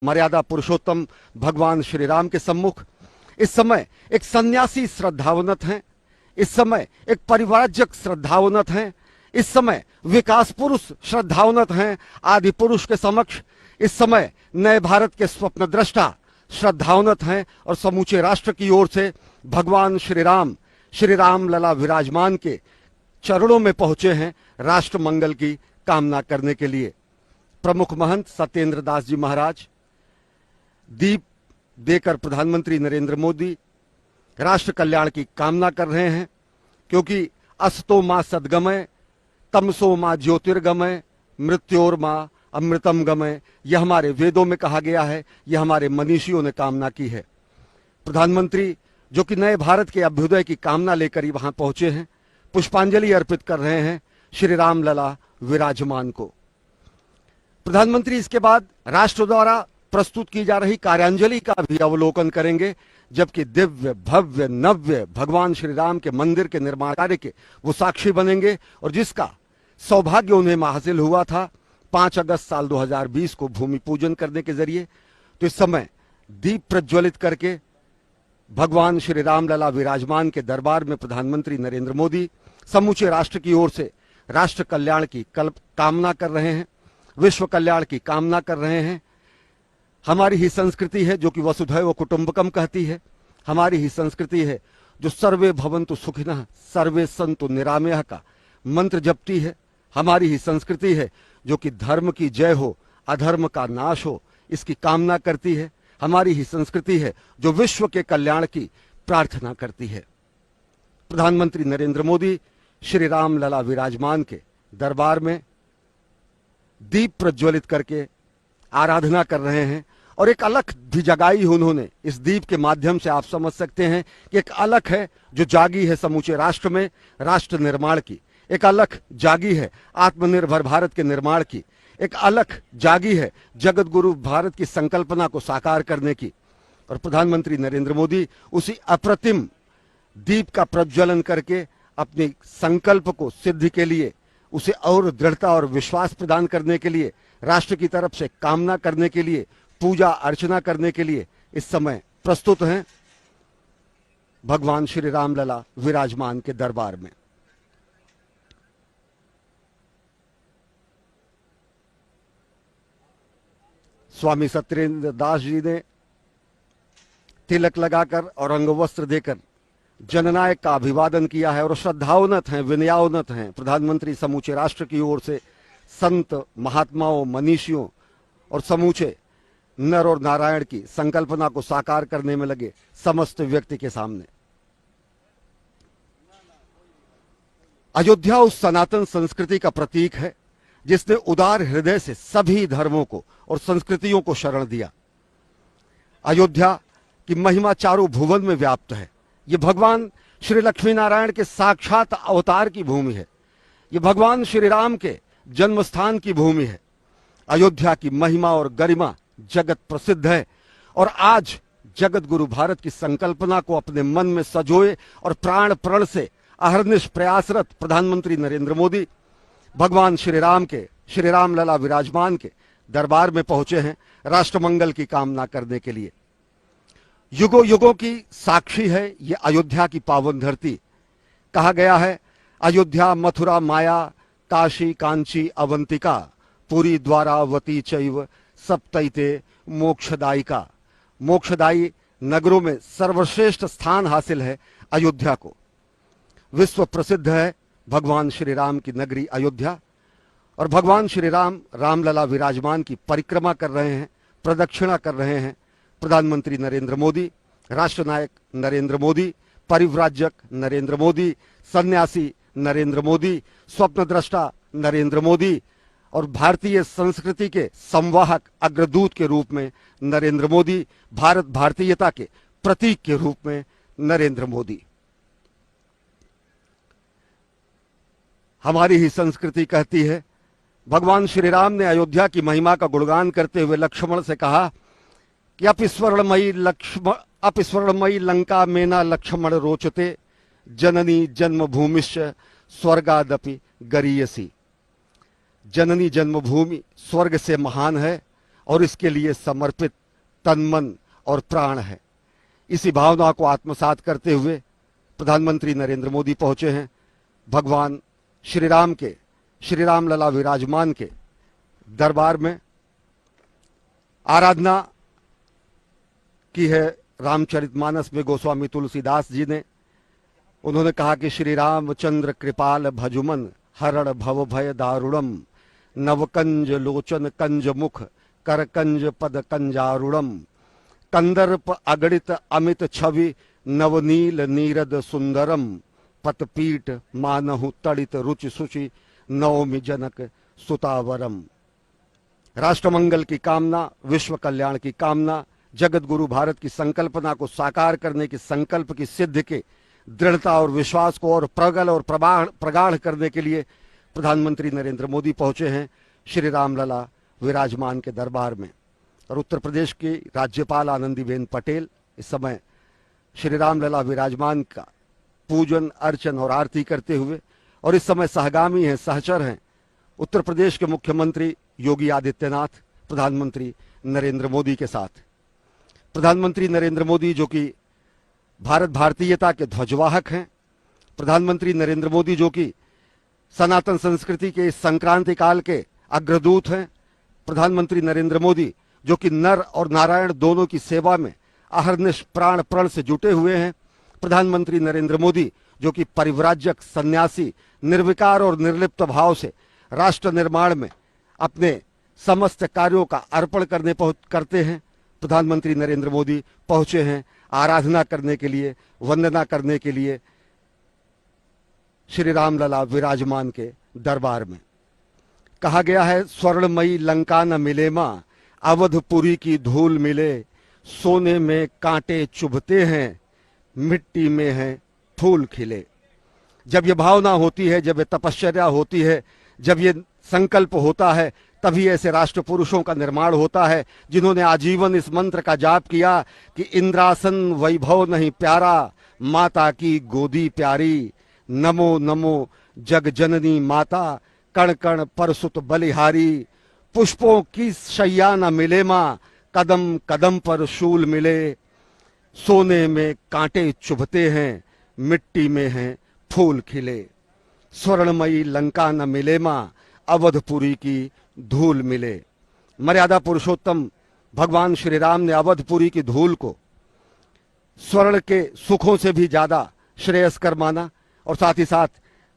मर्यादा पुरुषोत्तम भगवान श्री राम के सम्मुख इस समय एक सन्यासी श्रद्धावनत हैं, इस समय एक परिव्राजक श्रद्धावनत हैं, इस समय विकास पुरुष श्रद्धावनत हैं आदि पुरुष के समक्ष इस समय नए भारत के स्वप्न दृष्टा श्रद्धावनत हैं और समूचे राष्ट्र की ओर से भगवान श्री राम लला विराजमान के चरणों में पहुंचे हैं राष्ट्र मंगल की कामना करने के लिए। प्रमुख महंत सत्येंद्र दास जी महाराज दीप देकर प्रधानमंत्री नरेंद्र मोदी राष्ट्र कल्याण की कामना कर रहे हैं, क्योंकि असतो मां सद्गमय तमसो मां ज्योतिर्गमय मृत्योर मां अमृतम गमय, यह हमारे वेदों में कहा गया है, यह हमारे मनीषियों ने कामना की है। प्रधानमंत्री जो कि नए भारत के अभ्युदय की कामना लेकर ही वहां पहुंचे हैं, पुष्पांजलि अर्पित कर रहे हैं श्री राम लला विराजमान को। प्रधानमंत्री इसके बाद राष्ट्र द्वारा प्रस्तुत की जा रही कार्यांजलि का भी अवलोकन करेंगे, जबकि दिव्य भव्य नव्य भगवान श्री राम के मंदिर के निर्माण कार्य के वो साक्षी बनेंगे और जिसका सौभाग्य उन्हें हासिल हुआ था 5 अगस्त साल 2020 को भूमि पूजन करने के जरिए। तो इस समय दीप प्रज्वलित करके भगवान श्री राम लला विराजमान के दरबार में प्रधानमंत्री नरेंद्र मोदी समूचे राष्ट्र की ओर से राष्ट्र कल्याण की कामना कर रहे हैं, विश्व कल्याण की कामना कर रहे हैं। हमारी ही संस्कृति है जो कि वसुधैव कुटुंबकम कहती है, हमारी ही संस्कृति है जो सर्वे भवन्तु सुखिनः सर्वे सन्तु निरामयः का मंत्र जपती है, हमारी ही संस्कृति है जो कि धर्म की जय हो अधर्म का नाश हो इसकी कामना करती है, हमारी ही संस्कृति है जो विश्व के कल्याण की प्रार्थना करती है। प्रधानमंत्री नरेंद्र मोदी श्री राम लला विराजमान के दरबार में दीप प्रज्वलित करके आराधना कर रहे हैं और एक अलख भी जगाई उन्होंने इस दीप के माध्यम से। आप समझ सकते हैं कि एक अलख है जो जागी है समूचे राष्ट्र में राष्ट्र निर्माण की, एक अलख जागी है आत्मनिर्भर भारत के निर्माण की, एक अलख जागी है जगत गुरु भारत की संकल्पना को साकार करने की। और प्रधानमंत्री नरेंद्र मोदी उसी अप्रतिम दीप का प्रज्वलन करके अपने संकल्प को सिद्धि के लिए, उसे और दृढ़ता और विश्वास प्रदान करने के लिए, राष्ट्र की तरफ से कामना करने के लिए, पूजा अर्चना करने के लिए इस समय प्रस्तुत हैं भगवान श्री राम लला विराजमान के दरबार में। स्वामी सत्येंद्र दास जी ने तिलक लगाकर और अंगवस्त्र देकर जननायक का अभिवादन किया है और श्रद्धावनत हैं, विनयावनत हैं। प्रधानमंत्री समूचे राष्ट्र की ओर से संत महात्माओं मनीषियों और समूचे नर और नारायण की संकल्पना को साकार करने में लगे समस्त व्यक्ति के सामने। अयोध्या उस सनातन संस्कृति का प्रतीक है जिसने उदार हृदय से सभी धर्मों को और संस्कृतियों को शरण दिया। अयोध्या की महिमा चारों भुवन में व्याप्त है। ये भगवान श्री लक्ष्मी नारायण के साक्षात अवतार की भूमि है, ये भगवान श्री राम के जन्म स्थान की भूमि है। अयोध्या की महिमा और गरिमा जगत प्रसिद्ध है और आज जगत गुरु भारत की संकल्पना को अपने मन में सजोए और प्राण प्रण से अहर्निश प्रयासरत प्रधानमंत्री नरेंद्र मोदी भगवान श्री राम लला विराजमान के दरबार में पहुंचे हैं राष्ट्रमंगल की कामना करने के लिए। युगों युगों की साक्षी है ये अयोध्या की पावन धरती। कहा गया है अयोध्या मथुरा माया काशी कांची अवंतिका पुरी द्वारावती चैव सप्तैते मोक्षदायिका। मोक्षदायी नगरों में सर्वश्रेष्ठ स्थान हासिल है अयोध्या को। विश्व प्रसिद्ध है भगवान श्री राम की नगरी अयोध्या और भगवान श्री राम रामलला विराजमान की परिक्रमा कर रहे हैं, प्रदक्षिणा कर रहे हैं प्रधानमंत्री नरेंद्र मोदी, राष्ट्रनायक नरेंद्र मोदी, परिव्राजक नरेंद्र मोदी, सन्यासी नरेंद्र मोदी, स्वप्नद्रष्टा नरेंद्र मोदी और भारतीय संस्कृति के संवाहक अग्रदूत के रूप में नरेंद्र मोदी, भारत भारतीयता के प्रतीक के रूप में नरेंद्र मोदी। हमारी ही संस्कृति कहती है, भगवान श्री राम ने अयोध्या की महिमा का गुणगान करते हुए लक्ष्मण से कहा कि अपस्वर्णमयी लंका में न लक्ष्मण रोचते जननी जन्मभूमिश्च स्वर्गादपि गरीयसी। जननी जन्मभूमि स्वर्ग से महान है और इसके लिए समर्पित तन मन और प्राण है। इसी भावना को आत्मसात करते हुए प्रधानमंत्री नरेंद्र मोदी पहुंचे हैं भगवान श्री राम के, श्री राम लला विराजमान के दरबार में। आराधना की है रामचरितमानस में गोस्वामी तुलसीदास जी ने। उन्होंने कहा कि श्री रामचंद्र कृपाल भजुमन हरण भव भय दारुणम नवकंज लोचन कंज मुख कर कंज पद कंजारुणम कंदर्प अगणित अमित छवि नवनील नीरद सुंदरम पतपीठ मानहु तड़ित रुचि सुचि नवमि जनक सुतावरम। राष्ट्रमंगल की कामना, विश्व कल्याण की कामना, जगत गुरु भारत की संकल्पना को साकार करने के संकल्प की सिद्धि के दृढ़ता और विश्वास को और प्रगल और प्रगाढ़ करने के लिए प्रधानमंत्री नरेंद्र मोदी पहुंचे हैं श्री रामलला विराजमान के दरबार में। और उत्तर प्रदेश की राज्यपाल आनंदीबेन पटेल इस समय श्री रामलला विराजमान का पूजन अर्चन और आरती करते हुए, और इस समय सहगामी हैं, सहचर हैं उत्तर प्रदेश के मुख्यमंत्री योगी आदित्यनाथ प्रधानमंत्री नरेंद्र मोदी के साथ। प्रधानमंत्री नरेंद्र मोदी जो कि भारत भारतीयता के ध्वजवाहक हैं, प्रधानमंत्री नरेंद्र मोदी जो कि सनातन संस्कृति के इस संक्रांति काल के अग्रदूत हैं, प्रधानमंत्री नरेंद्र मोदी जो कि नर और नारायण दोनों की सेवा में अहरनिश प्राण प्रण से जुटे हुए हैं, प्रधानमंत्री नरेंद्र मोदी जो कि परिव्राजक सन्यासी निर्विकार और निर्लिप्त भाव से राष्ट्र निर्माण में अपने समस्त कार्यों का अर्पण करते हैं। प्रधानमंत्री नरेंद्र मोदी पहुंचे हैं आराधना करने के लिए, वंदना करने के लिए श्री रामलला विराजमान के दरबार में। कहा गया है स्वर्णमयी लंका न मिले मां अवधपुरी की धूल मिले, सोने में कांटे चुभते हैं मिट्टी में है फूल खिले। जब ये भावना होती है, जब ये तपश्चर्या होती है, जब ये संकल्प होता है, तभी ऐसे राष्ट्र पुरुषों का निर्माण होता है जिन्होंने आजीवन इस मंत्र का जाप किया कि इंद्रासन वैभव नहीं प्यारा, माता की गोदी प्यारी, नमो नमो जग जननी माता, कण कण परसुत बलिहारी, पुष्पों की शैया न मिले मां, कदम कदम पर शूल मिले, सोने में कांटे चुभते हैं मिट्टी में हैं फूल खिले, स्वर्णमयी लंका न मिले मां अवधपुरी की धूल मिले। मर्यादा पुरुषोत्तम भगवान श्री राम ने अवधपुरी की धूल को स्वर्ण के सुखों से भी ज्यादा श्रेयस्कर माना, और साथ ही साथ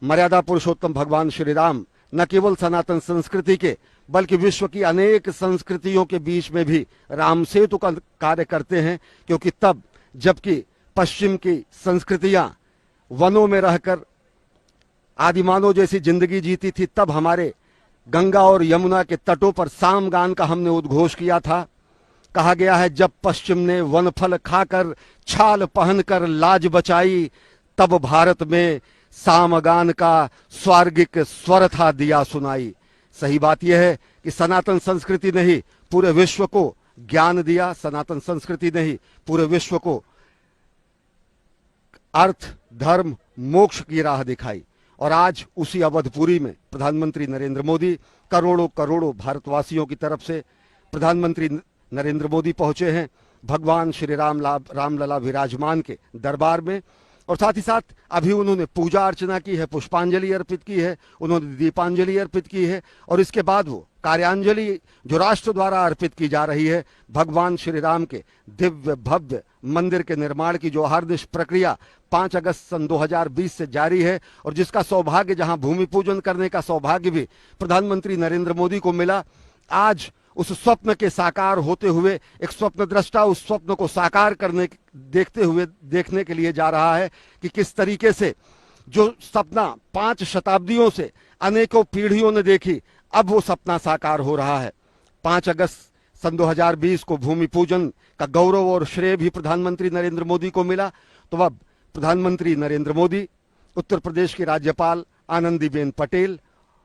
मर्यादा पुरुषोत्तम भगवान श्री राम न केवल सनातन संस्कृति के बल्कि विश्व की अनेक संस्कृतियों के बीच में भी राम सेतु का कार्य करते हैं, क्योंकि तब जबकि पश्चिम की संस्कृतियां वनों में रहकर आदिमानव जैसी जिंदगी जीती थी, तब हमारे गंगा और यमुना के तटों पर सामगान का हमने उद्घोष किया था। कहा गया है जब पश्चिम ने वनफल खाकर छाल पहनकर लाज बचाई, तब भारत में सामगान का स्वर्गिक स्वर था दिया सुनाई। सही बात यह है कि सनातन संस्कृति ने ही पूरे विश्व को ज्ञान दिया, सनातन संस्कृति ने ही पूरे विश्व को अर्थ धर्म मोक्ष की राह दिखाई। और आज उसी अवधपुरी में प्रधानमंत्री नरेंद्र मोदी करोड़ों करोड़ों भारतवासियों की तरफ से प्रधानमंत्री नरेंद्र मोदी पहुंचे हैं भगवान श्री रामलला विराजमान के दरबार में। और साथ ही साथ अभी उन्होंने पूजा अर्चना की है, पुष्पांजलि अर्पित की है, उन्होंने दीपांजलि अर्पित की है, और इसके बाद वो कार्यांजलि जो राष्ट्र द्वारा अर्पित की जा रही है भगवान श्री राम के दिव्य भव्य मंदिर के निर्माण की, जो अहरनिश प्रक्रिया 5 अगस्त सन 2020 से जारी है, और जिसका सौभाग्य, जहां भूमि पूजन करने का सौभाग्य भी प्रधानमंत्री नरेंद्र मोदी को मिला, आज उस स्वप्न के साकार होते हुए एक स्वप्न दृष्टा उस स्वप्न को साकार देखने के लिए जा रहा है कि किस तरीके से जो सपना 5 शताब्दियों से अनेकों पीढ़ियों ने देखी, अब वो सपना साकार हो रहा है। 5 अगस्त सन 2020 को भूमि पूजन का गौरव और श्रेय भी प्रधानमंत्री नरेंद्र मोदी को मिला। तो अब प्रधानमंत्री नरेंद्र मोदी, उत्तर प्रदेश की राज्यपाल आनंदीबेन पटेल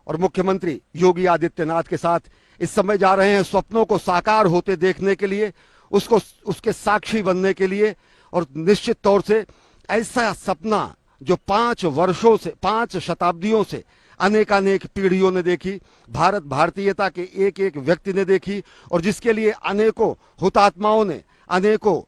और मुख्यमंत्री योगी आदित्यनाथ के साथ इस समय जा रहे हैं स्वप्नों को साकार होते देखने के लिए, उसके साक्षी बनने के लिए। और निश्चित तौर से ऐसा सपना जो 5 वर्षों से 5 शताब्दियों से अनेकानेक पीढ़ियों ने देखी, भारत भारतीयता के एक एक व्यक्ति ने देखी, और जिसके लिए अनेकों हुतात्माओं ने, अनेकों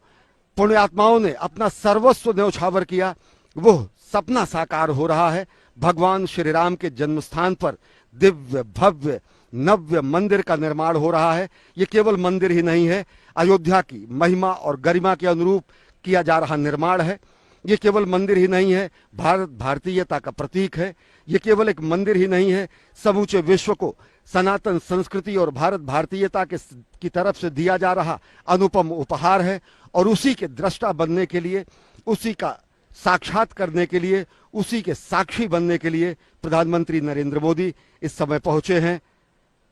पुण्यात्माओं ने अपना सर्वस्व न्यौछावर किया, वो सपना साकार हो रहा है। भगवान श्री राम के जन्मस्थान पर दिव्य भव्य नव्य मंदिर का निर्माण हो रहा है। ये केवल मंदिर ही नहीं है, अयोध्या की महिमा और गरिमा के अनुरूप किया जा रहा निर्माण है। ये केवल मंदिर ही नहीं है, भारत भारतीयता का प्रतीक है। ये केवल एक मंदिर ही नहीं है, समूचे विश्व को सनातन संस्कृति और भारत भारतीयता की तरफ से दिया जा रहा अनुपम उपहार है। और उसी के दृष्टा बनने के लिए, उसी का साक्षात करने के लिए, उसी के साक्षी बनने के लिए प्रधानमंत्री नरेंद्र मोदी इस समय पहुंचे हैं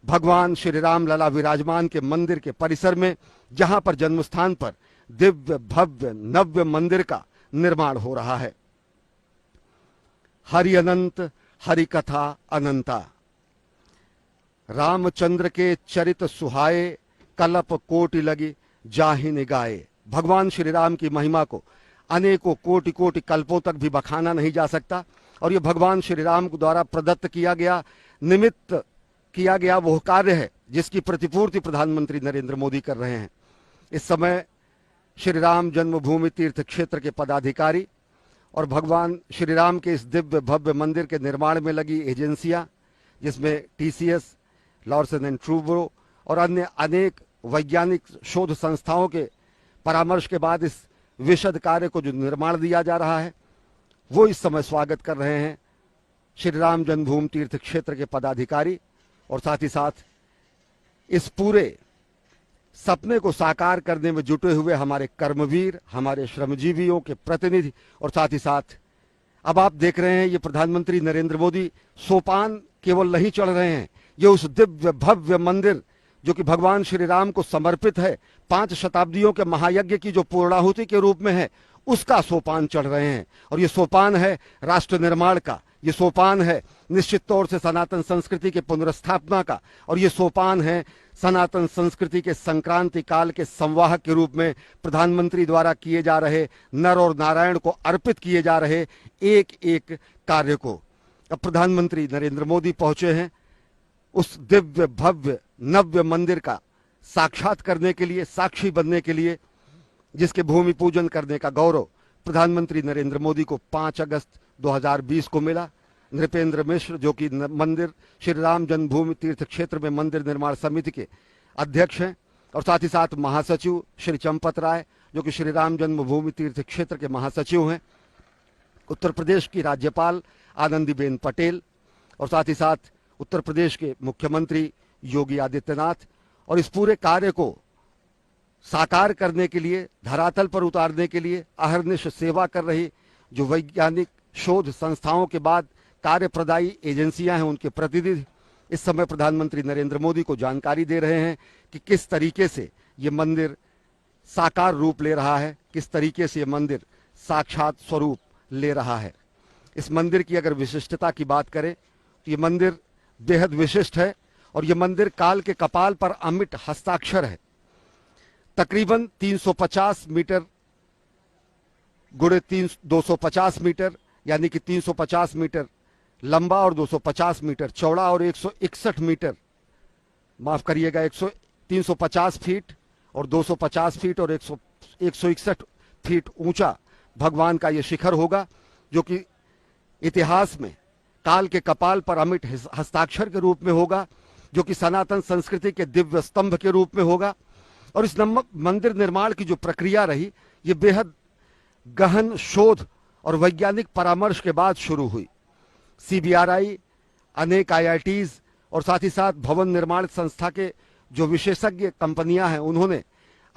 भगवान श्री राम लला विराजमान के मंदिर के परिसर में, जहां पर जन्मस्थान पर दिव्य भव्य नव्य मंदिर का निर्माण हो रहा है। हरि अनंत हरि कथा अनंता, रामचंद्र के चरित सुहाए, कलप कोटि लगी जाहि निगाए। भगवान श्री राम की महिमा को अनेकों कोटि कोटि कल्पों तक भी बखाना नहीं जा सकता, और ये भगवान श्री राम द्वारा प्रदत्त किया गया, निमित्त किया गया वह कार्य है जिसकी प्रतिपूर्ति प्रधानमंत्री नरेंद्र मोदी कर रहे हैं। इस समय श्री राम जन्मभूमि तीर्थ क्षेत्र के पदाधिकारी और भगवान श्री राम के इस दिव्य भव्य मंदिर के निर्माण में लगी एजेंसियां, जिसमें टीसीएस, लॉर्सन एंड ट्रूब्रो और अन्य अनेक वैज्ञानिक शोध संस्थाओं के परामर्श के बाद इस विशद कार्य को जो निर्माण दिया जा रहा है, वो इस समय स्वागत कर रहे हैं श्री राम जन्मभूमि तीर्थ क्षेत्र के पदाधिकारी, और साथ ही साथ इस पूरे सपने को साकार करने में जुटे हुए हमारे कर्मवीर, हमारे श्रमजीवियों के प्रतिनिधि, और साथ ही साथ अब आप देख रहे हैं ये प्रधानमंत्री नरेंद्र मोदी सोपान केवल नहीं चढ़ रहे हैं, ये उस दिव्य भव्य मंदिर जो कि भगवान श्री राम को समर्पित है, 5 शताब्दियों के महायज्ञ की जो पूर्णाहुति के रूप में है, उसका सोपान चढ़ रहे हैं। और ये सोपान है राष्ट्र निर्माण का, ये सोपान है निश्चित तौर से सनातन संस्कृति के पुनर्स्थापना का, और ये सोपान है सनातन संस्कृति के संक्रांति काल के संवाहक के रूप में प्रधानमंत्री द्वारा किए जा रहे, नर और नारायण को अर्पित किए जा रहे एक एक कार्य को। अब प्रधानमंत्री नरेंद्र मोदी पहुंचे हैं उस दिव्य भव्य नव्य मंदिर का साक्षात करने के लिए, साक्षी बनने के लिए, जिसके भूमि पूजन करने का गौरव प्रधानमंत्री नरेंद्र मोदी को 5 अगस्त 2020 को मिला। नृपेंद्र मिश्र, जो कि मंदिर श्री राम जन्मभूमि तीर्थ क्षेत्र में मंदिर निर्माण समिति के अध्यक्ष हैं, और साथ ही साथ महासचिव श्री चंपत राय, जो कि श्री राम जन्मभूमि तीर्थ क्षेत्र के महासचिव हैं, उत्तर प्रदेश की राज्यपाल आनंदीबेन पटेल, और साथ ही साथ उत्तर प्रदेश के मुख्यमंत्री योगी आदित्यनाथ, और इस पूरे कार्य को साकार करने के लिए, धरातल पर उतारने के लिए अहर्निश सेवा कर रही जो वैज्ञानिक शोध संस्थाओं के बाद कार्यप्रदायी एजेंसियां हैं, उनके प्रतिनिधि इस समय प्रधानमंत्री नरेंद्र मोदी को जानकारी दे रहे हैं कि किस तरीके से ये मंदिर साकार रूप ले रहा है, किस तरीके से ये मंदिर साक्षात स्वरूप ले रहा है। इस मंदिर की अगर विशिष्टता की बात करें तो ये मंदिर बेहद विशिष्ट है, और ये मंदिर काल के कपाल पर अमिट हस्ताक्षर है। तकरीबन 350 मीटर गुणे 250 मीटर, यानी कि 350 मीटर लंबा और 250 मीटर चौड़ा और 161 मीटर, माफ करिएगा, 350 फीट और 250 फीट और 161 फीट ऊंचा भगवान का ये शिखर होगा, जो कि इतिहास में काल के कपाल पर अमिट हस्ताक्षर के रूप में होगा, जो कि सनातन संस्कृति के दिव्य स्तंभ के रूप में होगा। और इस मंदिर निर्माण की जो प्रक्रिया रही, ये बेहद गहन शोध और वैज्ञानिक परामर्श के बाद शुरू हुई। सीबीआरआई, अनेक आईआईटीज और साथ ही साथ भवन निर्माण संस्था के जो विशेषज्ञ कंपनियां हैं, उन्होंने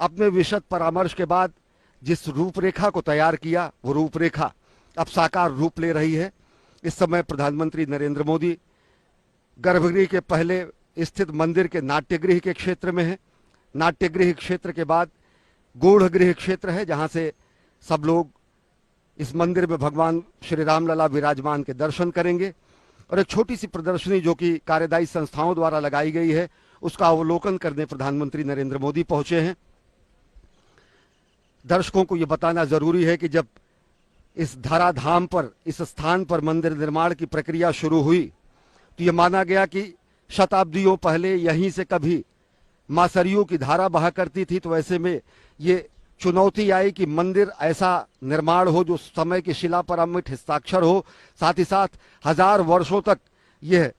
अपने विशद परामर्श के बाद जिस रूपरेखा को तैयार किया, वो रूपरेखा अब साकार रूप ले रही है। इस समय प्रधानमंत्री नरेंद्र मोदी गर्भगृह के पहले स्थित मंदिर के नाट्यगृह के क्षेत्र में है। नाट्यगृह क्षेत्र के बाद गूढ़ गृह क्षेत्र है, जहां से सब लोग इस मंदिर में भगवान श्री राम लला विराजमान के दर्शन करेंगे। और एक छोटी सी प्रदर्शनी जो कि कार्यदायी संस्थाओं द्वारा लगाई गई है, उसका अवलोकन करने प्रधानमंत्री नरेंद्र मोदी पहुंचे हैं। दर्शकों को यह बताना जरूरी है कि जब इस धराधाम पर, इस स्थान पर मंदिर निर्माण की प्रक्रिया शुरू हुई, तो ये माना गया कि शताब्दियों पहले यहीं से कभी मां सरयू की धारा बहा करती थी। तो ऐसे में ये चुनौती आई कि मंदिर ऐसा निर्माण हो जो समय की शिला पर अमिट हस्ताक्षर हो, साथ ही साथ 1000 वर्षों तक यह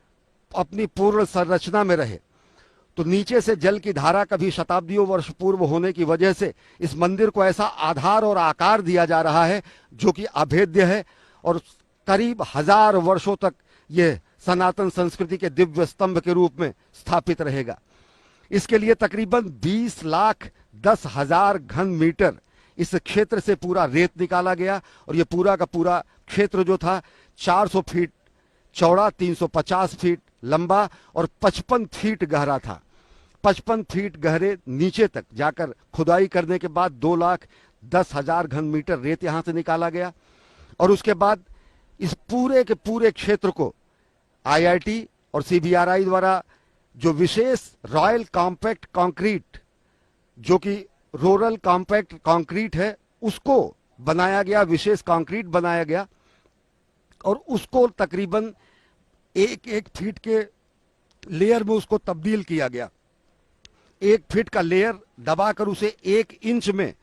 अपनी पूर्ण संरचना में रहे। तो नीचे से जल की धारा कभी शताब्दियों वर्ष पूर्व होने की वजह से इस मंदिर को ऐसा आधार और आकार दिया जा रहा है जो कि अभेद्य है और करीब 1000 वर्षों तक यह सनातन संस्कृति के दिव्य स्तंभ के रूप में स्थापित रहेगा। इसके लिए तकरीबन 20,10,000 घन मीटर इस क्षेत्र से पूरा रेत निकाला गया और यह पूरा का पूरा क्षेत्र जो था 400 फीट चौड़ा, 350 फीट लंबा और 55 फीट गहरा था। 55 फीट गहरे नीचे तक जाकर खुदाई करने के बाद 2,10,000 घन मीटर रेत यहां से निकाला गया और उसके बाद इस पूरे के पूरे क्षेत्र को आईआईटी और सीबीआरआई द्वारा जो विशेष रॉयल कॉम्पैक्ट कंक्रीट, जो कि रूरल कॉम्पैक्ट कंक्रीट है, उसको बनाया गया, विशेष कंक्रीट बनाया गया और उसको तकरीबन 1-1 फीट के लेयर में उसको तब्दील किया गया। 1 फीट का लेयर दबाकर उसे 1 इंच में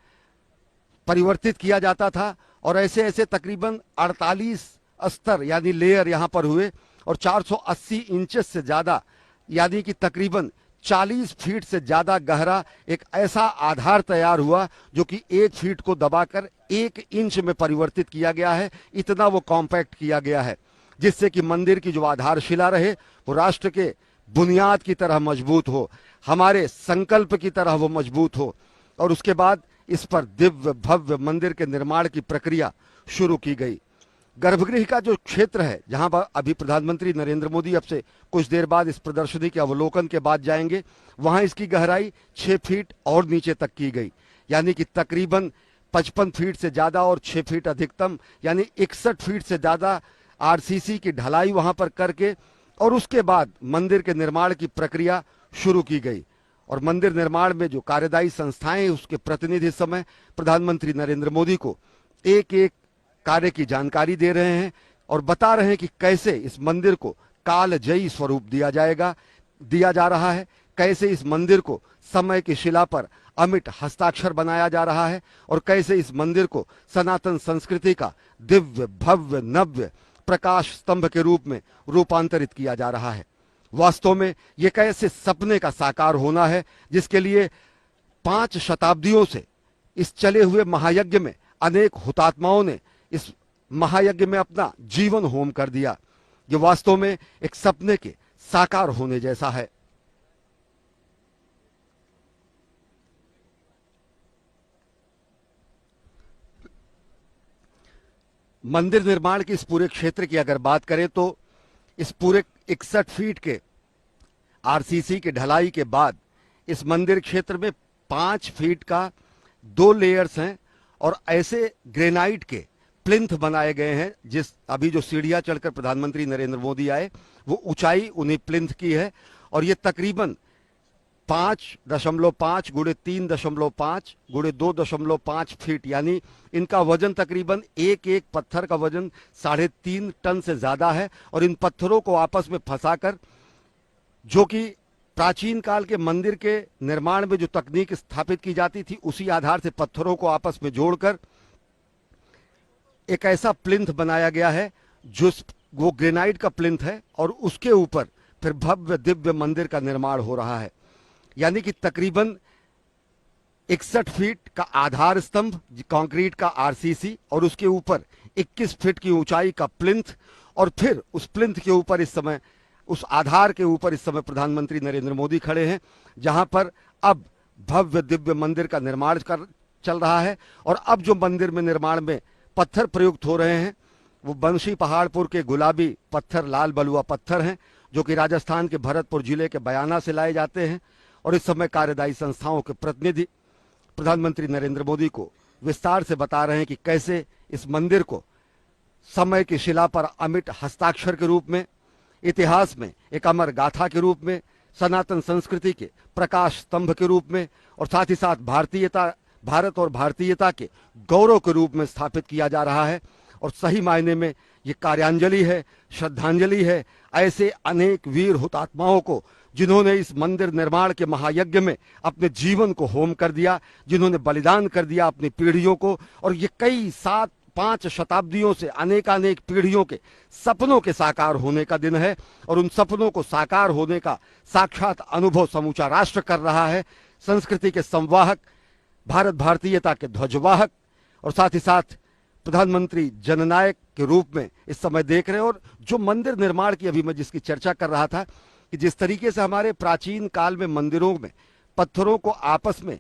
परिवर्तित किया जाता था और ऐसे ऐसे तकरीबन 48 स्तर यानी लेयर यहां पर हुए और 480 इंचेस से ज्यादा यानी कि तकरीबन 40 फीट से ज्यादा गहरा एक ऐसा आधार तैयार हुआ जो कि 1 फीट को दबाकर 1 इंच में परिवर्तित किया गया है। इतना वो कॉम्पैक्ट किया गया है जिससे कि मंदिर की जो आधारशिला रहे वो राष्ट्र के बुनियाद की तरह मजबूत हो, हमारे संकल्प की तरह वो मजबूत हो और उसके बाद इस पर दिव्य भव्य मंदिर के निर्माण की प्रक्रिया शुरू की गई। गर्भगृह का जो क्षेत्र है जहां पर अभी प्रधानमंत्री नरेंद्र मोदी अब से कुछ देर बाद इस प्रदर्शनी के अवलोकन के बाद जाएंगे, वहां इसकी गहराई 6 फीट और नीचे तक की गई यानी कि तकरीबन 55 फीट से ज्यादा और 6 फीट अधिकतम यानी 61 फीट से ज्यादा आरसीसी की ढलाई वहां पर करके और उसके बाद मंदिर के निर्माण की प्रक्रिया शुरू की गई। और मंदिर निर्माण में जो कार्यदायी संस्थाएं उसके प्रतिनिधि इस समय प्रधानमंत्री नरेंद्र मोदी को एक एक कार्य की जानकारी दे रहे हैं और बता रहे हैं कि कैसे इस मंदिर को कालजयी स्वरूप दिया जा रहा है, कैसे इस मंदिर को समय की शिला पर अमिट हस्ताक्षर बनाया जा रहा है और कैसे इस मंदिर को सनातन संस्कृति का दिव्य भव्य नव्य प्रकाश स्तंभ के रूप में रूपांतरित किया जा रहा है। वास्तव में यह कैसे सपने का साकार होना है जिसके लिए 5 शताब्दियों से इस चले हुए महायज्ञ में अनेक हुतात्माओं ने इस महायज्ञ में अपना जीवन होम कर दिया। ये वास्तव में एक सपने के साकार होने जैसा है। मंदिर निर्माण के इस पूरे क्षेत्र की अगर बात करें तो इस पूरे 61 फीट के आरसीसी की ढलाई के बाद इस मंदिर क्षेत्र में 5 फीट का 2 लेयर्स हैं और ऐसे ग्रेनाइट के प्लिंथ बनाए गए हैं। जिस अभी जो सीढ़ियां चढ़कर प्रधानमंत्री नरेंद्र मोदी आए वो ऊंचाई उन्हीं प्लिंथ की है और ये तकरीबन 5.5 गुणे 3.5 गुणे 2.5 फीट यानी इनका वजन तकरीबन एक पत्थर का वजन 3.5 टन से ज्यादा है और इन पत्थरों को आपस में फंसाकर, जो कि प्राचीन काल के मंदिर के निर्माण में जो तकनीक स्थापित की जाती थी उसी आधार से पत्थरों को आपस में जोड़कर एक ऐसा प्लिंथ बनाया गया है जो वो ग्रेनाइट का प्लिंथ है और उसके ऊपर फिर भव्य दिव्य मंदिर का निर्माण हो रहा है। यानी कि तकरीबन 61 फीट का आधार स्तंभ कंक्रीट का आरसीसी और उसके ऊपर 21 फीट की ऊंचाई का प्लिंथ और फिर उस प्लिंथ के ऊपर इस समय, उस आधार के ऊपर इस समय प्रधानमंत्री नरेंद्र मोदी खड़े हैं जहां पर अब भव्य दिव्य मंदिर का निर्माण चल रहा है। और अब जो मंदिर में निर्माण में पत्थर प्रयुक्त हो रहे हैं वो बंशी पहाड़पुर के गुलाबी पत्थर, लाल बलुआ पत्थर हैं जो कि राजस्थान के भरतपुर जिले के बयाना से लाए जाते हैं। और इस समय कार्यदायी संस्थाओं के प्रतिनिधि प्रधानमंत्री नरेंद्र मोदी को विस्तार से बता रहे हैं कि कैसे इस मंदिर को समय की शिला पर अमिट हस्ताक्षर के रूप में, इतिहास में एक अमर गाथा के रूप में, सनातन संस्कृति के प्रकाश स्तंभ के रूप में और साथ ही साथ भारत और भारतीयता के गौरव के रूप में स्थापित किया जा रहा है। और सही मायने में ये कार्यांजलि है, श्रद्धांजलि है ऐसे अनेक वीर हुतात्माओं को जिन्होंने इस मंदिर निर्माण के महायज्ञ में अपने जीवन को होम कर दिया, जिन्होंने बलिदान कर दिया अपनी पीढ़ियों को। और ये कई 7-5 शताब्दियों से अनेकानेक पीढ़ियों के सपनों के साकार होने का दिन है और उन सपनों को साकार होने का साक्षात अनुभव समूचा राष्ट्र कर रहा है। संस्कृति के संवाहक, भारत भारतीयता के ध्वजवाहक और साथ ही साथ प्रधानमंत्री जननायक के रूप में इस समय देख रहे हैं। और जो मंदिर निर्माण की अभी मैं जिसकी चर्चा कर रहा था कि जिस तरीके से हमारे प्राचीन काल में मंदिरों में पत्थरों को आपस में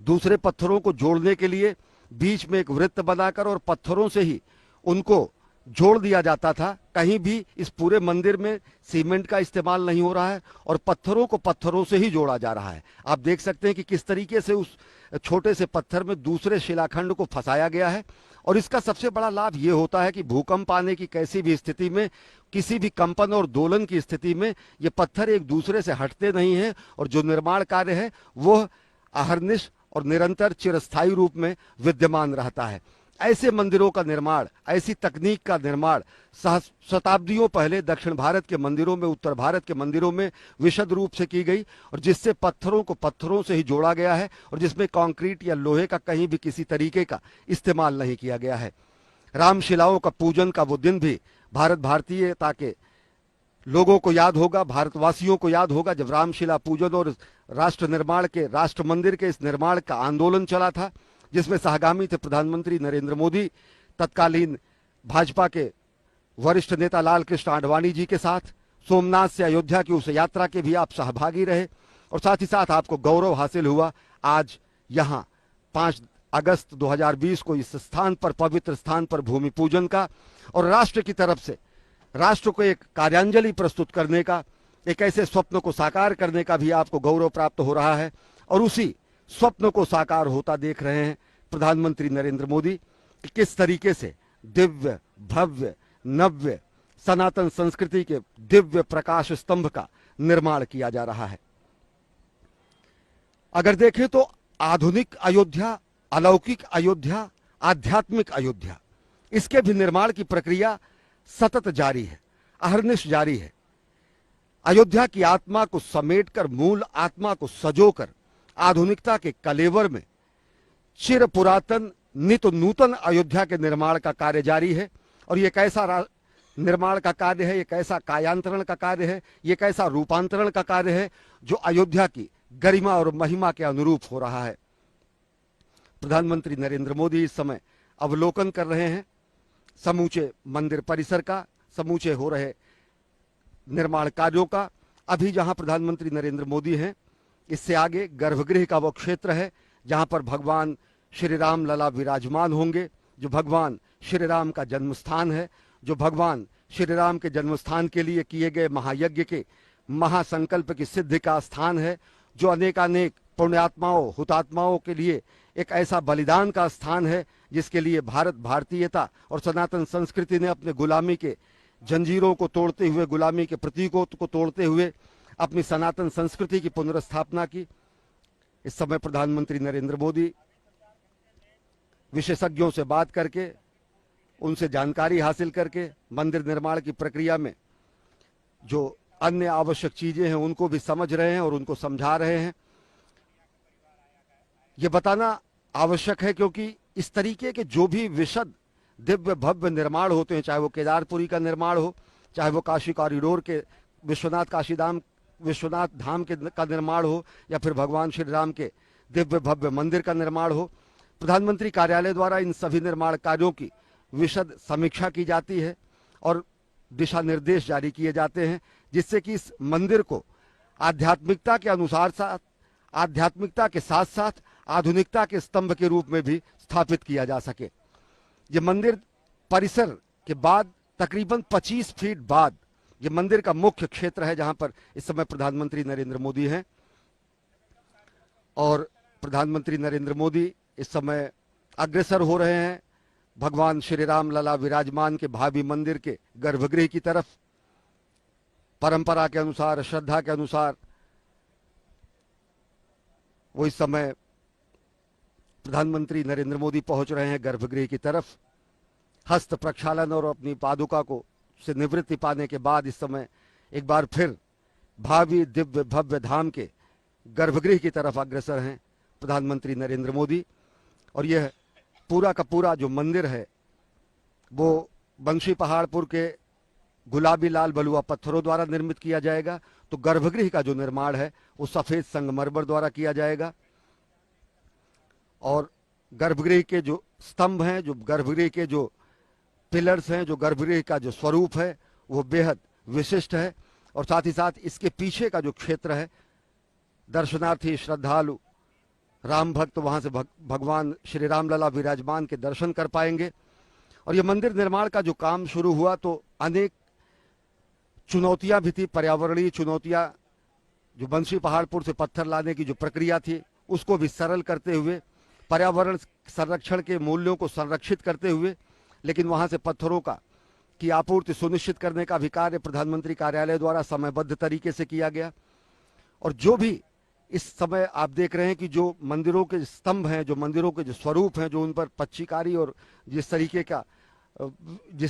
दूसरे पत्थरों को जोड़ने के लिए बीच में एक वृत्त बनाकर और पत्थरों से ही उनको जोड़ दिया जाता था, कहीं भी इस पूरे मंदिर में सीमेंट का इस्तेमाल नहीं हो रहा है और पत्थरों को पत्थरों से ही जोड़ा जा रहा है। आप देख सकते हैं कि किस तरीके से उस छोटे से पत्थर में दूसरे शिलाखंड को फंसाया गया है। और इसका सबसे बड़ा लाभ ये होता है कि भूकंप आने की कैसी भी स्थिति में, किसी भी कंपन और दोलन की स्थिति में ये पत्थर एक दूसरे से हटते नहीं हैं और जो निर्माण कार्य है वह अहर्निश और निरंतर चिरस्थायी रूप में विद्यमान रहता है। ऐसे मंदिरों का निर्माण, ऐसी तकनीक का निर्माण शताब्दियों पहले दक्षिण भारत के मंदिरों में, उत्तर भारत के मंदिरों में विशद रूप से की गई और जिससे पत्थरों को पत्थरों से ही जोड़ा गया है और जिसमें कंक्रीट या लोहे का कहीं भी किसी तरीके का इस्तेमाल नहीं किया गया है। रामशिलाओं का पूजन का वो दिन भी भारत भारतीयता के लोगों को याद होगा, भारतवासियों को याद होगा, जब रामशिला पूजन और राष्ट्र निर्माण के, राष्ट्र मंदिर के इस निर्माण का आंदोलन चला था, जिसमें सहगामी थे प्रधानमंत्री नरेंद्र मोदी, तत्कालीन भाजपा के वरिष्ठ नेता लाल कृष्ण आडवाणी जी के साथ सोमनाथ से अयोध्या की उस यात्रा के भी आप सहभागी रहे और साथ ही साथ आपको गौरव हासिल हुआ आज यहाँ 5 अगस्त 2020 को इस स्थान पर, पवित्र स्थान पर भूमि पूजन का और राष्ट्र की तरफ से राष्ट्र को एक कार्यांजलि प्रस्तुत करने का, एक ऐसे स्वप्न को साकार करने का भी आपको गौरव प्राप्त हो रहा है। और उसी स्वप्न को साकार होता देख रहे हैं प्रधानमंत्री नरेंद्र मोदी कि किस तरीके से दिव्य, भव्य, नव्य सनातन संस्कृति के दिव्य प्रकाश स्तंभ का निर्माण किया जा रहा है। अगर देखें तो आधुनिक अयोध्या, अलौकिक अयोध्या, आध्यात्मिक अयोध्या, इसके भी निर्माण की प्रक्रिया सतत जारी है, अहर्निश जारी है। अयोध्या की आत्मा को समेटकर, मूल आत्मा को सजोकर आधुनिकता के कलेवर में चिर पुरातन नित नूतन अयोध्या के निर्माण का कार्य जारी है। और ये कैसा निर्माण का कार्य है, ये कैसा कायांतरण का कार्य है, ये कैसा रूपांतरण का कार्य है जो अयोध्या की गरिमा और महिमा के अनुरूप हो रहा है। प्रधानमंत्री नरेंद्र मोदी इस समय अवलोकन कर रहे हैं समूचे मंदिर परिसर का, समूचे हो रहे निर्माण कार्यों का। अभी जहां प्रधानमंत्री नरेंद्र मोदी हैं, इससे आगे गर्भगृह का वो क्षेत्र है जहां पर भगवान श्री राम लला विराजमान होंगे, जो भगवान श्री राम का जन्म स्थान है, जो भगवान श्री राम के जन्म स्थान के लिए किए गए महायज्ञ के महासंकल्प की सिद्धि का स्थान है, जो अनेकानेक पुण्यात्माओं, हुतात्माओं के लिए एक ऐसा बलिदान का स्थान है जिसके लिए भारत भारतीयता और सनातन संस्कृति ने अपने गुलामी के जंजीरों को तोड़ते हुए, गुलामी के प्रतीकों को तोड़ते हुए अपनी सनातन संस्कृति की पुनर्स्थापना की। इस समय प्रधानमंत्री नरेंद्र मोदी विशेषज्ञों से बात करके, उनसे जानकारी हासिल करके मंदिर निर्माण की प्रक्रिया में जो अन्य आवश्यक चीजें हैं उनको भी समझ रहे हैं और उनको समझा रहे हैं। ये बताना आवश्यक है क्योंकि इस तरीके के जो भी विशद दिव्य भव्य निर्माण होते हैं, चाहे वो केदारपुरी का निर्माण हो, चाहे वो काशी कॉरिडोर के विश्वनाथ धाम का निर्माण हो, या फिर भगवान श्री राम के दिव्य भव्य मंदिर का निर्माण हो, प्रधानमंत्री कार्यालय द्वारा इन सभी निर्माण कार्यों की विशद समीक्षा की जाती है और दिशा निर्देश जारी किए जाते हैं, जिससे कि इस मंदिर को आध्यात्मिकता के अनुसार साथ, आध्यात्मिकता के साथ साथ आधुनिकता के स्तंभ के रूप में भी स्थापित किया जा सके। ये मंदिर परिसर के बाद तकरीबन 25 फीट बाद ये मंदिर का मुख्य क्षेत्र है जहां पर इस समय प्रधानमंत्री नरेंद्र मोदी हैं। और प्रधानमंत्री नरेंद्र मोदी इस समय अग्रसर हो रहे हैं भगवान श्री राम लला विराजमान के भावी मंदिर के गर्भगृह की तरफ। परंपरा के अनुसार, श्रद्धा के अनुसार वो इस समय प्रधानमंत्री नरेंद्र मोदी पहुंच रहे हैं गर्भगृह की तरफ। हस्त प्रक्षालन और अपनी पादुका को से निवृत्ति पाने के बाद इस समय एक बार फिर भावी दिव्य भव्य धाम के गर्भगृह की तरफ अग्रसर हैं प्रधानमंत्री नरेंद्र मोदी। और यह पूरा का पूरा जो मंदिर है वो बंशी पहाड़पुर के गुलाबी लाल बलुआ पत्थरों द्वारा निर्मित किया जाएगा। तो गर्भगृह का जो निर्माण है वो सफेद संगमरमर द्वारा किया जाएगा। और गर्भगृह के जो स्तंभ हैं, जो गर्भगृह के जो पिलर्स हैं, जो गर्भगृह का जो स्वरूप है वो बेहद विशिष्ट है। और साथ ही साथ इसके पीछे का जो क्षेत्र है, दर्शनार्थी श्रद्धालु राम भक्त वहां से भगवान श्री राम लला विराजमान के दर्शन कर पाएंगे। और ये मंदिर निर्माण का जो काम शुरू हुआ तो अनेक चुनौतियां भी थी, पर्यावरणीय चुनौतियां, जो बंशी पहाड़पुर से पत्थर लाने की जो प्रक्रिया थी उसको भी सरल करते हुए, पर्यावरण संरक्षण के मूल्यों को संरक्षित करते हुए, लेकिन वहां से पत्थरों का की आपूर्ति सुनिश्चित करने का भी कार्य प्रधानमंत्री कार्यालय द्वारा समयबद्ध तरीके से किया गया। और जो भी इस समय आप देख रहे हैं कि जो मंदिरों के स्तंभ हैं, जो मंदिरों के जो स्वरूप हैं, जो उन पर पच्चीकारी और जिस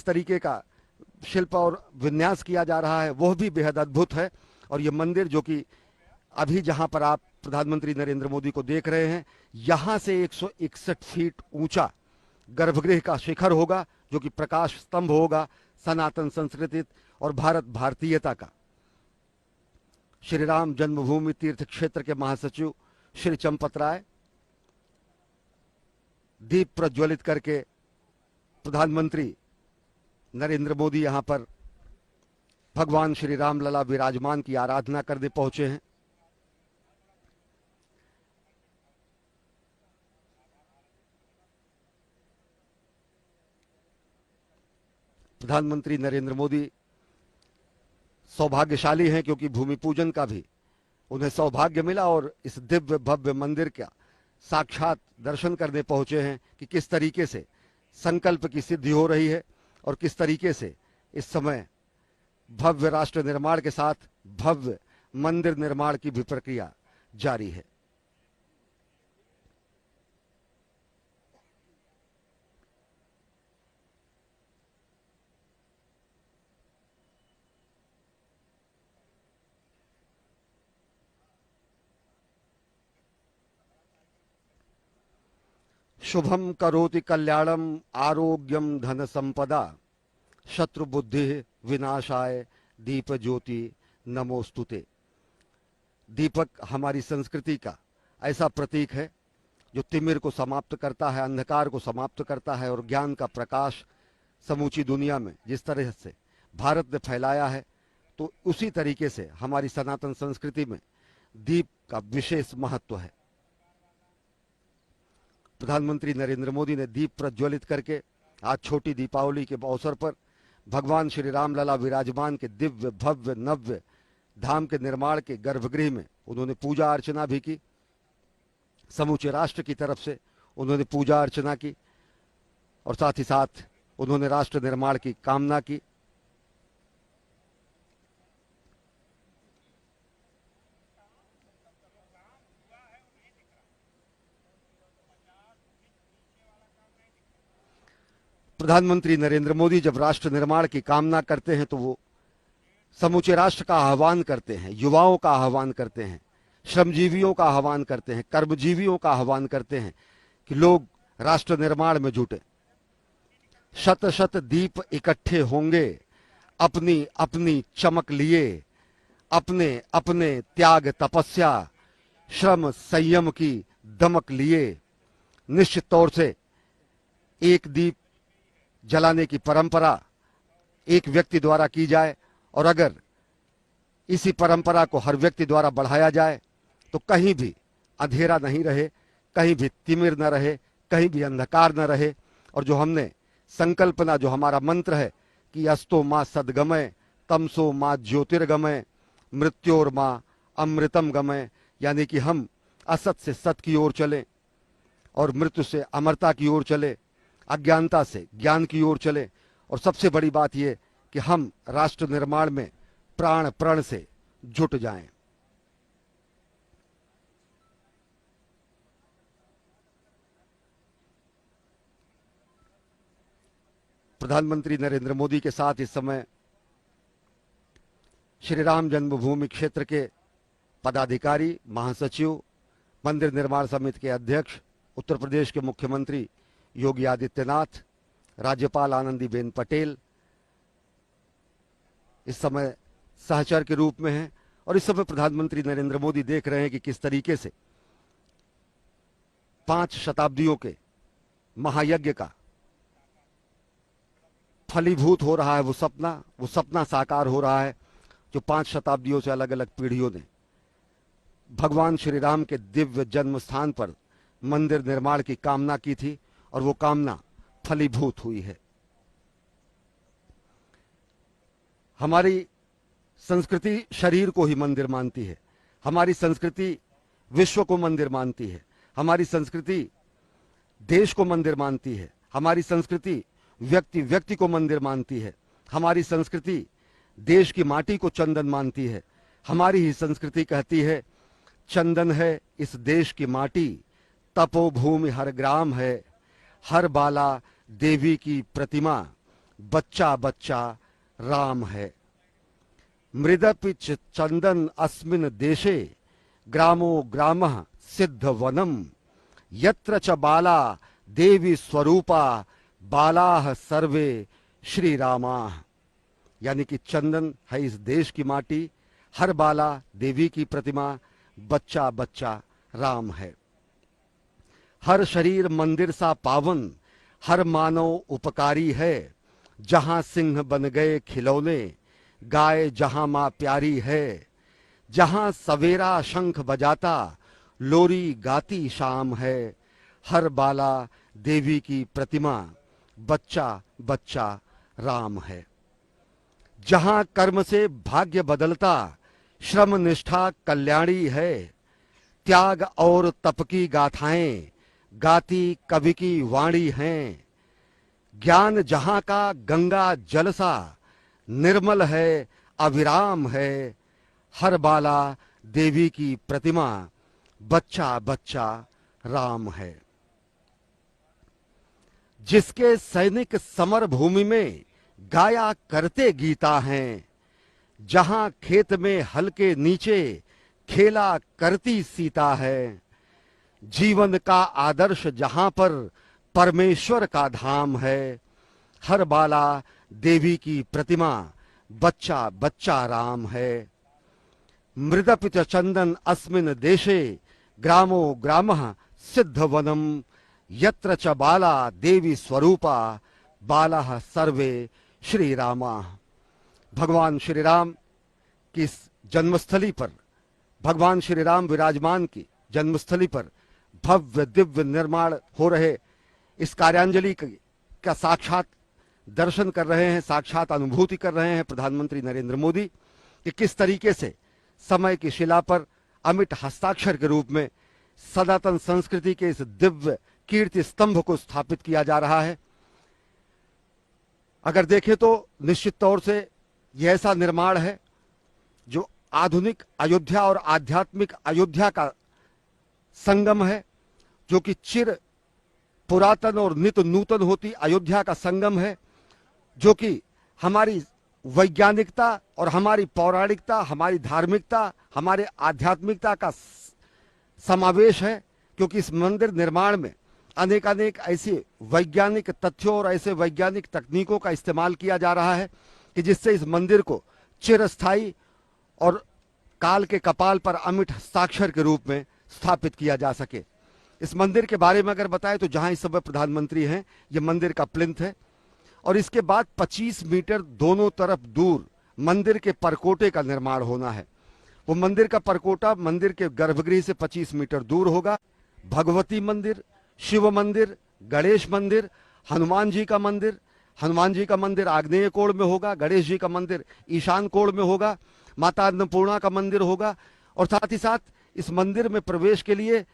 तरीके का शिल्प और विन्यास किया जा रहा है वह भी बेहद अद्भुत है। और ये मंदिर जो कि अभी जहां पर आप प्रधानमंत्री नरेंद्र मोदी को देख रहे हैं, यहां से 161 फीट ऊंचा गर्भगृह का शिखर होगा, जो कि प्रकाश स्तंभ होगा सनातन संस्कृति और भारत भारतीयता का। श्री राम जन्मभूमि तीर्थ क्षेत्र के महासचिव श्री चंपत राय दीप प्रज्वलित करके प्रधानमंत्री नरेंद्र मोदी यहां पर भगवान श्री राम लला विराजमान की आराधना करने पहुंचे हैं। प्रधानमंत्री नरेंद्र मोदी सौभाग्यशाली हैं क्योंकि भूमि पूजन का भी उन्हें सौभाग्य मिला और इस दिव्य भव्य मंदिर का साक्षात दर्शन करने पहुंचे हैं कि किस तरीके से संकल्प की सिद्धि हो रही है और किस तरीके से इस समय भव्य राष्ट्र निर्माण के साथ भव्य मंदिर निर्माण की भी प्रक्रिया जारी है। शुभम करोति कल्याणम आरोग्यम धन संपदा शत्रु बुद्धि विनाशाय दीप ज्योति नमोस्तुते। दीपक हमारी संस्कृति का ऐसा प्रतीक है जो तिमिर को समाप्त करता है, अंधकार को समाप्त करता है और ज्ञान का प्रकाश समूची दुनिया में जिस तरह से भारत ने फैलाया है, तो उसी तरीके से हमारी सनातन संस्कृति में दीप का विशेष महत्व है। प्रधानमंत्री नरेंद्र मोदी ने दीप प्रज्वलित करके आज छोटी दीपावली के अवसर पर भगवान श्री राम लला विराजमान के दिव्य भव्य नव्य धाम के निर्माण के गर्भगृह में उन्होंने पूजा अर्चना भी की। समूचे राष्ट्र की तरफ से उन्होंने पूजा अर्चना की और साथ ही साथ उन्होंने राष्ट्र निर्माण की कामना की। प्रधानमंत्री नरेंद्र मोदी जब राष्ट्र निर्माण की कामना करते हैं तो वो समूचे राष्ट्र का आह्वान करते हैं, युवाओं का आह्वान करते हैं, श्रमजीवियों का आह्वान करते हैं, कर्मजीवियों का आह्वान करते हैं कि लोग राष्ट्र निर्माण में जुटे। शत शत दीप इकट्ठे होंगे अपनी अपनी चमक लिए, अपने अपने त्याग तपस्या श्रम संयम की दमक लिए। निश्चित तौर से एक दीप जलाने की परंपरा एक व्यक्ति द्वारा की जाए और अगर इसी परंपरा को हर व्यक्ति द्वारा बढ़ाया जाए तो कहीं भी अंधेरा नहीं रहे, कहीं भी तिमिर न रहे, कहीं भी अंधकार न रहे। और जो हमने संकल्पना, जो हमारा मंत्र है कि अस्तो मां सद्गमय तमसो मां ज्योतिर्गमय मृत्योर मां अमृतम गमय, यानी कि हम असत से सत की ओर चलें और मृत्यु से अमरता की ओर चले, अज्ञानता से ज्ञान की ओर चले। और सबसे बड़ी बात यह कि हम राष्ट्र निर्माण में प्राण प्रण से जुट जाएं। प्रधानमंत्री नरेंद्र मोदी के साथ इस समय श्री राम जन्मभूमि क्षेत्र के पदाधिकारी, महासचिव, मंदिर निर्माण समिति के अध्यक्ष, उत्तर प्रदेश के मुख्यमंत्री योगी आदित्यनाथ, राज्यपाल आनंदीबेन पटेल इस समय सहचर के रूप में हैं। और इस समय प्रधानमंत्री नरेंद्र मोदी देख रहे हैं कि किस तरीके से 5 शताब्दियों के महायज्ञ का फलीभूत हो रहा है। वो सपना साकार हो रहा है जो 5 शताब्दियों से अलग अलग पीढ़ियों ने भगवान श्री राम के दिव्य जन्म स्थान पर मंदिर निर्माण की कामना की थी और वो कामना फलीभूत हुई है। हमारी संस्कृति शरीर को ही मंदिर मानती है, हमारी संस्कृति विश्व को मंदिर मानती है, हमारी संस्कृति देश को मंदिर मानती है, हमारी संस्कृति व्यक्ति व्यक्ति को मंदिर मानती है, हमारी संस्कृति देश की माटी को चंदन मानती है। हमारी ही संस्कृति कहती है चंदन है इस देश की माटी, तपोभूमि हर ग्राम है, हर बाला देवी की प्रतिमा, बच्चा बच्चा राम है। मृदपि चंदन अस्मिन देशे, ग्रामो ग्रामः सिद्ध वनम, यत्र च बाला देवी स्वरूपा, बालाह सर्वे श्री रामाः। यानी कि चंदन है इस देश की माटी, हर बाला देवी की प्रतिमा, बच्चा बच्चा राम है। हर शरीर मंदिर सा पावन, हर मानव उपकारी है, जहां सिंह बन गए खिलौने, गाय जहां मां प्यारी है, जहां सवेरा शंख बजाता, लोरी गाती शाम है, हर बाला देवी की प्रतिमा, बच्चा बच्चा राम है। जहां कर्म से भाग्य बदलता, श्रम निष्ठा कल्याणी है, त्याग और तप की गाथाएं गाती कवि की वाणी हैं, ज्ञान जहां का गंगा जल सा, निर्मल है अविराम है, हर बाला देवी की प्रतिमा, बच्चा बच्चा राम है। जिसके सैनिक समर भूमि में गाया करते गीता हैं, जहां खेत में हल के नीचे खेला करती सीता है, जीवन का आदर्श जहां पर परमेश्वर का धाम है, हर बाला देवी की प्रतिमा, बच्चा बच्चा राम है। मृदपित चंदन अस्मिन देशे, ग्रामो ग्रामः सिद्ध वनम, यत्र च बाला देवी स्वरूपा, बालाः सर्वे श्री रामा। भगवान श्री राम की इस जन्मस्थली पर, भगवान श्री राम विराजमान की जन्मस्थली पर भव्य दिव्य निर्माण हो रहे इस कार्यांजलि का साक्षात दर्शन कर रहे हैं, साक्षात अनुभूति कर रहे हैं प्रधानमंत्री नरेंद्र मोदी कि किस तरीके से समय की शिला पर अमिट हस्ताक्षर के रूप में सनातन संस्कृति के इस दिव्य कीर्ति स्तंभ को स्थापित किया जा रहा है। अगर देखें तो निश्चित तौर से यह ऐसा निर्माण है जो आधुनिक अयोध्या और आध्यात्मिक अयोध्या का संगम है, जो कि चिर पुरातन और नित नूतन होती अयोध्या का संगम है, जो कि हमारी वैज्ञानिकता और हमारी पौराणिकता, हमारी धार्मिकता, हमारे आध्यात्मिकता का समावेश है। क्योंकि इस मंदिर निर्माण में अनेक ऐसे वैज्ञानिक तथ्यों और ऐसे वैज्ञानिक तकनीकों का इस्तेमाल किया जा रहा है कि जिससे इस मंदिर को चिरस्थायी और काल के कपाल पर अमिट हस्ताक्षर के रूप में स्थापित किया जा सके। इस मंदिर के बारे में अगर बताएं तो जहां इस समय प्रधानमंत्री हैं, यह मंदिर का प्लिंथ है और इसके बाद 25 मीटर दोनों तरफ दूर मंदिर के परकोटे का निर्माण होना है। वो मंदिर का परकोटा मंदिर के गर्भगृह से 25 मीटर दूर होगा। भगवती मंदिर, शिव मंदिर, गणेश मंदिर, हनुमान जी का मंदिर, हनुमान जी का मंदिर आग्नेय कोण में होगा, गणेश जी का मंदिर ईशान कोण में होगा, माता अन्नपूर्णा का मंदिर होगा और साथ ही साथ इस मंदिर में प्रवेश के लिए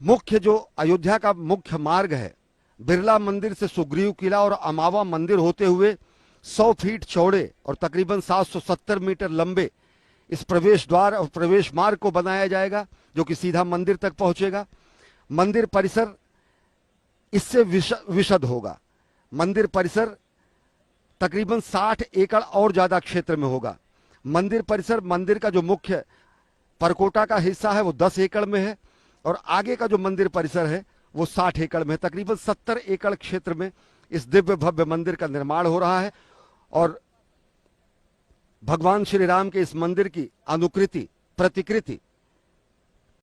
मुख्य जो अयोध्या का मुख्य मार्ग है, बिरला मंदिर से सुग्रीव किला और अमावा मंदिर होते हुए 100 फीट चौड़े और तकरीबन 770 मीटर लंबे इस प्रवेश द्वार और प्रवेश मार्ग को बनाया जाएगा, जो कि सीधा मंदिर तक पहुंचेगा। मंदिर परिसर इससे विशद होगा। मंदिर परिसर तकरीबन 60 एकड़ और ज्यादा क्षेत्र में होगा। मंदिर परिसर, मंदिर का जो मुख्य परकोटा का हिस्सा है वो 10 एकड़ में है और आगे का जो मंदिर परिसर है वो 60 एकड़ में है। तकरीबन 70 एकड़ क्षेत्र में इस दिव्य भव्य मंदिर का निर्माण हो रहा है और भगवान श्री राम के इस मंदिर की अनुकृति, प्रतिकृति